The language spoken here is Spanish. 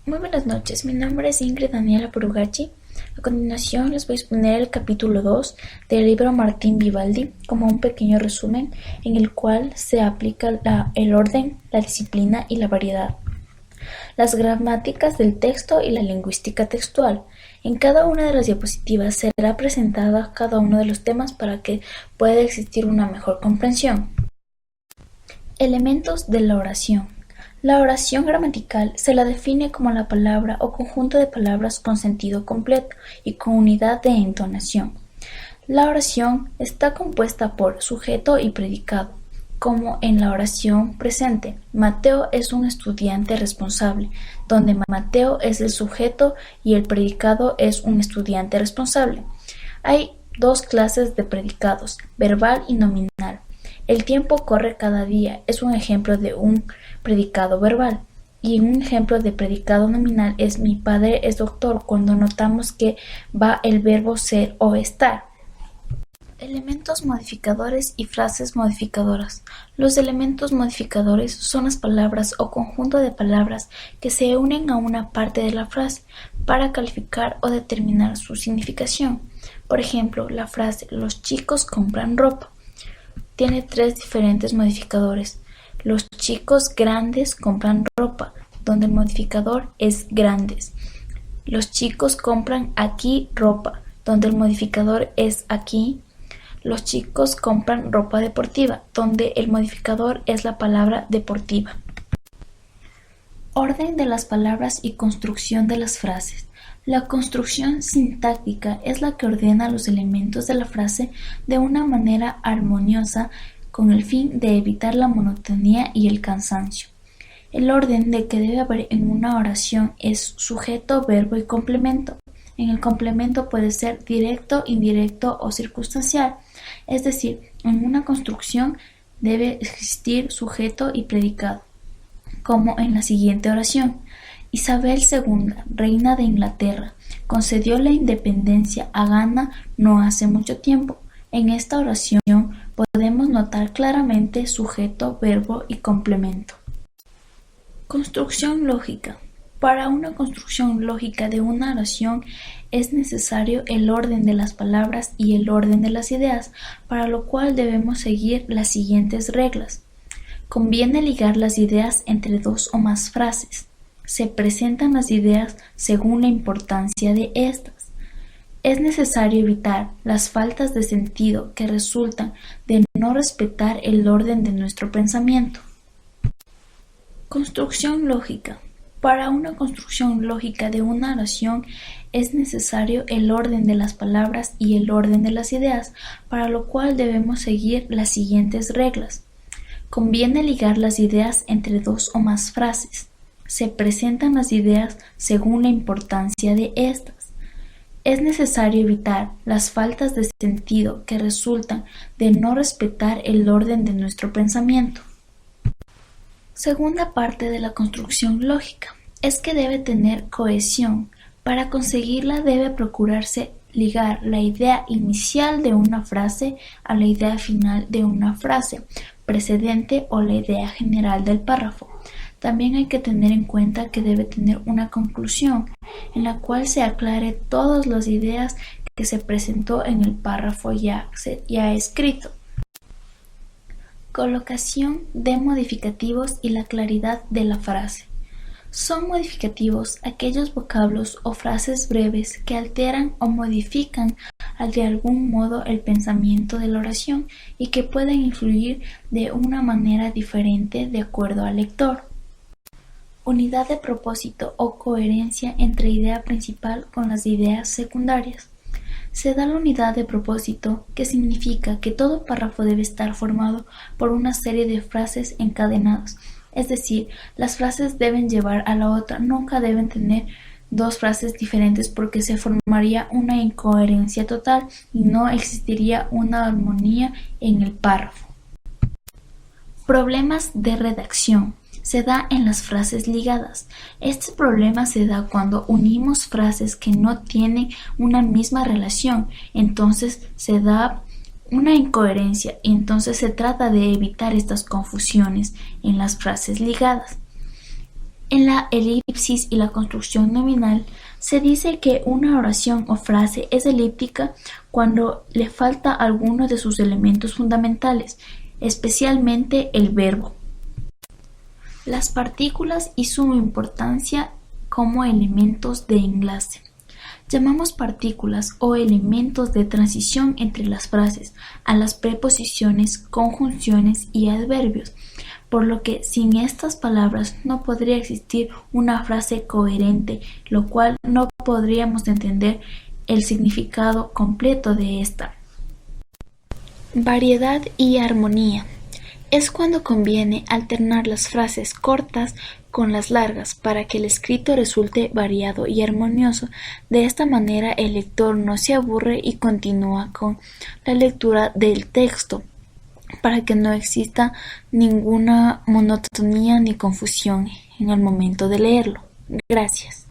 Muy buenas noches, mi nombre es Ingrid Daniela Purugachi. A continuación les voy a exponer el capítulo 2 del libro Martín Vivaldi como un pequeño resumen en el cual se aplica el orden, la disciplina y la variedad, las gramáticas del texto y la lingüística textual. En cada una de las diapositivas será presentada cada uno de los temas para que pueda existir una mejor comprensión. Elementos de la oración. La oración gramatical se la define como la palabra o conjunto de palabras con sentido completo y con unidad de entonación. La oración está compuesta por sujeto y predicado, como en la oración presente. Mateo es un estudiante responsable, donde Mateo es el sujeto y el predicado es un estudiante responsable. Hay dos clases de predicados, verbal y nominal. El tiempo corre cada día es un ejemplo de un predicado verbal, y un ejemplo de predicado nominal es mi padre es doctor, cuando notamos que va el verbo ser o estar. Elementos modificadores y frases modificadoras. Los elementos modificadores son las palabras o conjunto de palabras que se unen a una parte de la frase para calificar o determinar su significación. Por ejemplo, la frase "los chicos compran ropa" tiene tres diferentes modificadores. Los chicos grandes compran ropa, donde el modificador es grandes. Los chicos compran aquí ropa, donde el modificador es aquí. Los chicos compran ropa deportiva, donde el modificador es la palabra deportiva. Orden de las palabras y construcción de las frases. La construcción sintáctica es la que ordena los elementos de la frase de una manera armoniosa con el fin de evitar la monotonía y el cansancio. El orden de que debe haber en una oración es sujeto, verbo y complemento. En el complemento puede ser directo, indirecto o circunstancial, es decir, en una construcción debe existir sujeto y predicado, como en la siguiente oración. Isabel II, reina de Inglaterra, concedió la independencia a Ghana no hace mucho tiempo. En esta oración podemos notar claramente sujeto, verbo y complemento. Construcción lógica. Para una construcción lógica de una oración es necesario el orden de las palabras y el orden de las ideas, para lo cual debemos seguir las siguientes reglas. Conviene ligar las ideas entre dos o más frases. Se presentan las ideas según la importancia de estas. Es necesario evitar las faltas de sentido que resultan de no respetar el orden de nuestro pensamiento. Construcción lógica. Para una construcción lógica de una oración es necesario el orden de las palabras y el orden de las ideas, para lo cual debemos seguir las siguientes reglas. Conviene ligar las ideas entre dos o más frases. Se presentan las ideas según la importancia de estas. Es necesario evitar las faltas de sentido que resultan de no respetar el orden de nuestro pensamiento. Segunda parte de la construcción lógica es que debe tener cohesión. Para conseguirla debe procurarse ligar la idea inicial de una frase a la idea final de una frase precedente o la idea general del párrafo. También hay que tener en cuenta que debe tener una conclusión en la cual se aclare todas las ideas que se presentó en el párrafo ya escrito. Colocación de modificativos y la claridad de la frase. Son modificativos aquellos vocablos o frases breves que alteran o modifican de algún modo el pensamiento de la oración y que pueden influir de una manera diferente de acuerdo al lector. Unidad de propósito o coherencia entre idea principal con las ideas secundarias. Se da la unidad de propósito, que significa que todo párrafo debe estar formado por una serie de frases encadenadas, es decir, las frases deben llevar a la otra, nunca deben tener dos frases diferentes porque se formaría una incoherencia total y no existiría una armonía en el párrafo. Problemas de redacción. Se da en las frases ligadas. Este problema se da cuando unimos frases que no tienen una misma relación, entonces se da una incoherencia y entonces se trata de evitar estas confusiones en las frases ligadas. En la elipsis y la construcción nominal, se dice que una oración o frase es elíptica cuando le falta alguno de sus elementos fundamentales, especialmente el verbo. Las partículas y su importancia como elementos de enlace. Llamamos partículas o elementos de transición entre las frases a las preposiciones, conjunciones y adverbios, por lo que sin estas palabras no podría existir una frase coherente, lo cual no podríamos entender el significado completo de esta. Variedad y armonía. Es cuando conviene alternar las frases cortas con las largas para que el escrito resulte variado y armonioso. De esta manera el lector no se aburre y continúa con la lectura del texto, para que no exista ninguna monotonía ni confusión en el momento de leerlo. Gracias.